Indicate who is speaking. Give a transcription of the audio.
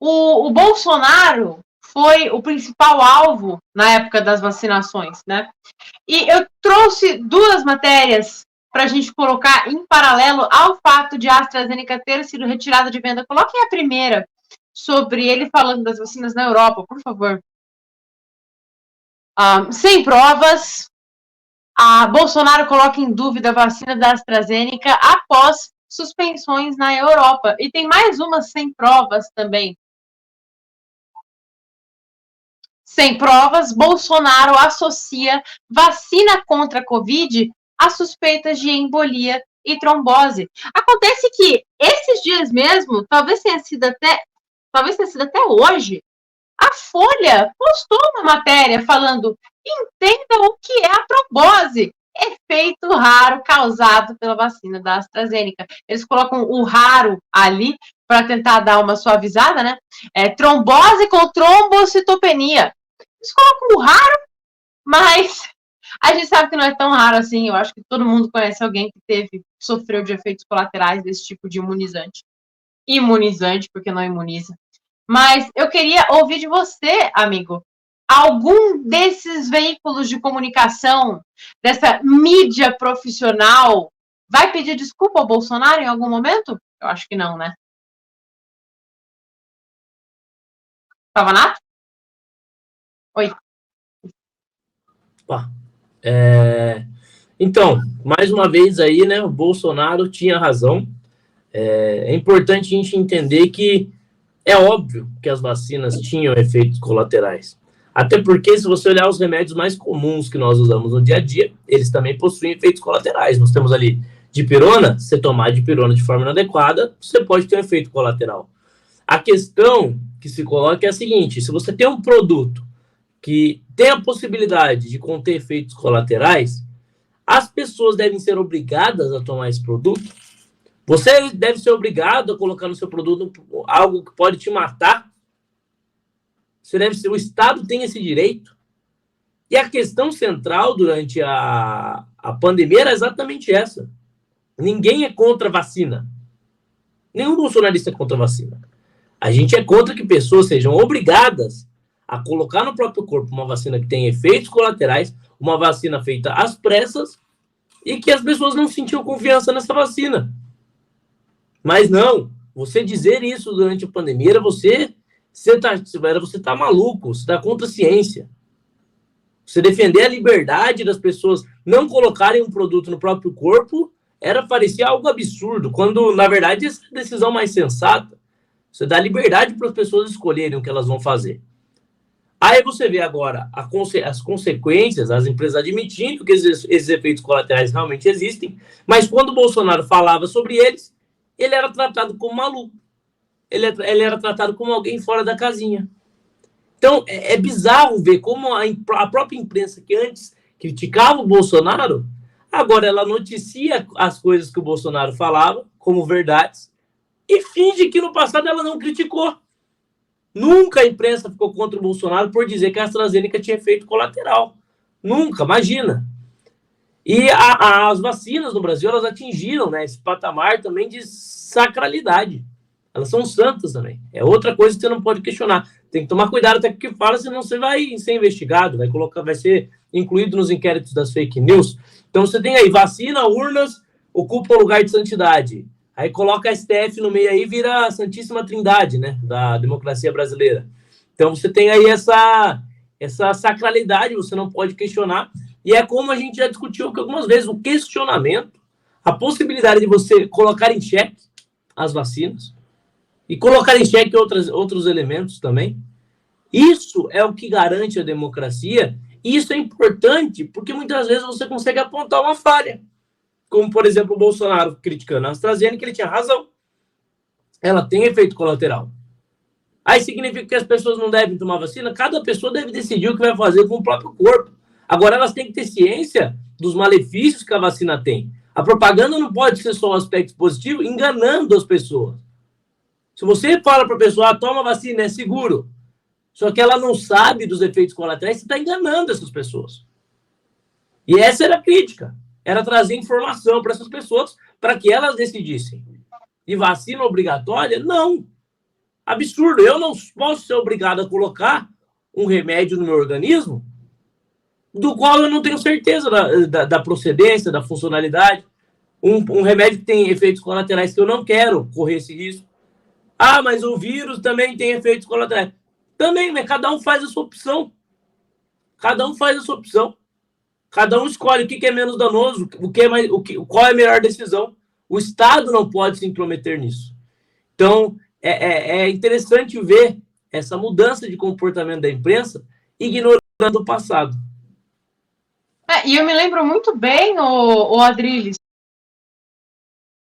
Speaker 1: O Bolsonaro foi o principal alvo na época das vacinações, né? E eu trouxe duas matérias para a gente colocar em paralelo ao fato de a AstraZeneca ter sido retirada de venda. Coloquem a primeira, sobre ele falando das vacinas na Europa, por favor. Sem provas, Bolsonaro coloca em dúvida a vacina da AstraZeneca após suspensões na Europa. E tem mais uma sem provas também. Sem provas, Bolsonaro associa vacina contra a Covid a suspeitas de embolia e trombose. Acontece que esses dias mesmo, talvez tenha sido até hoje, a Folha postou uma matéria falando: entenda o que é a trombose, efeito raro causado pela vacina da AstraZeneca. Eles colocam o raro ali para tentar dar uma suavizada, né? Trombose com trombocitopenia. Eles colocam o raro, mas a gente sabe que não é tão raro assim. Eu acho que todo mundo conhece alguém que sofreu de efeitos colaterais desse tipo de imunizante. Imunizante, porque não imuniza. Mas eu queria ouvir de você, amigo, algum desses veículos de comunicação, dessa mídia profissional, vai pedir desculpa ao Bolsonaro em algum momento? Eu acho que não, né? Pavanato? Oi.
Speaker 2: Então, mais uma vez aí, né, o Bolsonaro tinha razão. É importante a gente entender que é óbvio que as vacinas tinham efeitos colaterais. Até porque, se você olhar os remédios mais comuns que nós usamos no dia a dia, eles também possuem efeitos colaterais. Nós temos ali dipirona, se você tomar dipirona de forma inadequada, você pode ter um efeito colateral. A questão que se coloca é a seguinte: se você tem um produto que tem a possibilidade de conter efeitos colaterais, as pessoas devem ser obrigadas a tomar esse produto. Você deve ser obrigado a colocar no seu produto algo que pode te matar. O Estado tem esse direito. E a questão central durante a pandemia era exatamente essa. Ninguém é contra a vacina. Nenhum bolsonarista é contra a vacina. A gente é contra que pessoas sejam obrigadas a colocar no próprio corpo uma vacina que tem efeitos colaterais, uma vacina feita às pressas, e que as pessoas não sentiam confiança nessa vacina. Mas não, você dizer isso durante a pandemia era você tá maluco, você tá contra a ciência. Você defender a liberdade das pessoas não colocarem um produto no próprio corpo parecia algo absurdo, quando, na verdade, essa é a decisão mais sensata. Você dá liberdade para as pessoas escolherem o que elas vão fazer. Aí você vê agora as consequências, as empresas admitindo que esses efeitos colaterais realmente existem, mas quando o Bolsonaro falava sobre eles, ele era tratado como maluco. Ele era tratado como alguém fora da casinha. Então, é bizarro ver como a própria imprensa, que antes criticava o Bolsonaro, agora ela noticia as coisas que o Bolsonaro falava como verdades e finge que no passado ela não criticou. Nunca a imprensa ficou contra o Bolsonaro por dizer que a AstraZeneca tinha efeito colateral. Nunca, imagina. E as vacinas no Brasil, elas atingiram, né, esse patamar também de sacralidade. Elas são santas também. É outra coisa que você não pode questionar. Tem que tomar cuidado até com o que fala, senão você vai ser investigado, vai ser incluído nos inquéritos das fake news. Então você tem aí vacina, urnas, ocupa o lugar de santidade. Aí coloca a STF no meio aí, vira a Santíssima Trindade, né, da democracia brasileira. Então você tem aí essa sacralidade, você não pode questionar. E é como a gente já discutiu aqui algumas vezes, o questionamento, a possibilidade de você colocar em xeque as vacinas e colocar em xeque outros elementos também. Isso é o que garante a democracia, e isso é importante porque muitas vezes você consegue apontar uma falha. Como, por exemplo, o Bolsonaro criticando a AstraZeneca, ele tinha razão. Ela tem efeito colateral. Aí significa que as pessoas não devem tomar vacina? Cada pessoa deve decidir o que vai fazer com o próprio corpo. Agora, elas têm que ter ciência dos malefícios que a vacina tem. A propaganda não pode ser só um aspecto positivo, enganando as pessoas. Se você fala para a pessoa, toma vacina, é seguro, só que ela não sabe dos efeitos colaterais, você está enganando essas pessoas. E essa era a crítica. Era trazer informação para essas pessoas, para que elas decidissem. E vacina obrigatória? Não. absurdo. Eu não posso ser obrigado a colocar um remédio no meu organismo do qual eu não tenho certeza da procedência, da funcionalidade. Um remédio que tem efeitos colaterais que eu não quero correr esse risco. Ah, mas o vírus também tem efeitos colaterais. Também, mas cada um faz a sua opção. Cada um faz a sua opção. Cada um escolhe o que é menos danoso, qual é a melhor decisão. O Estado não pode se intrometer nisso. Então, é interessante ver essa mudança de comportamento da imprensa ignorando o passado.
Speaker 1: E eu me lembro muito bem, o Adriles,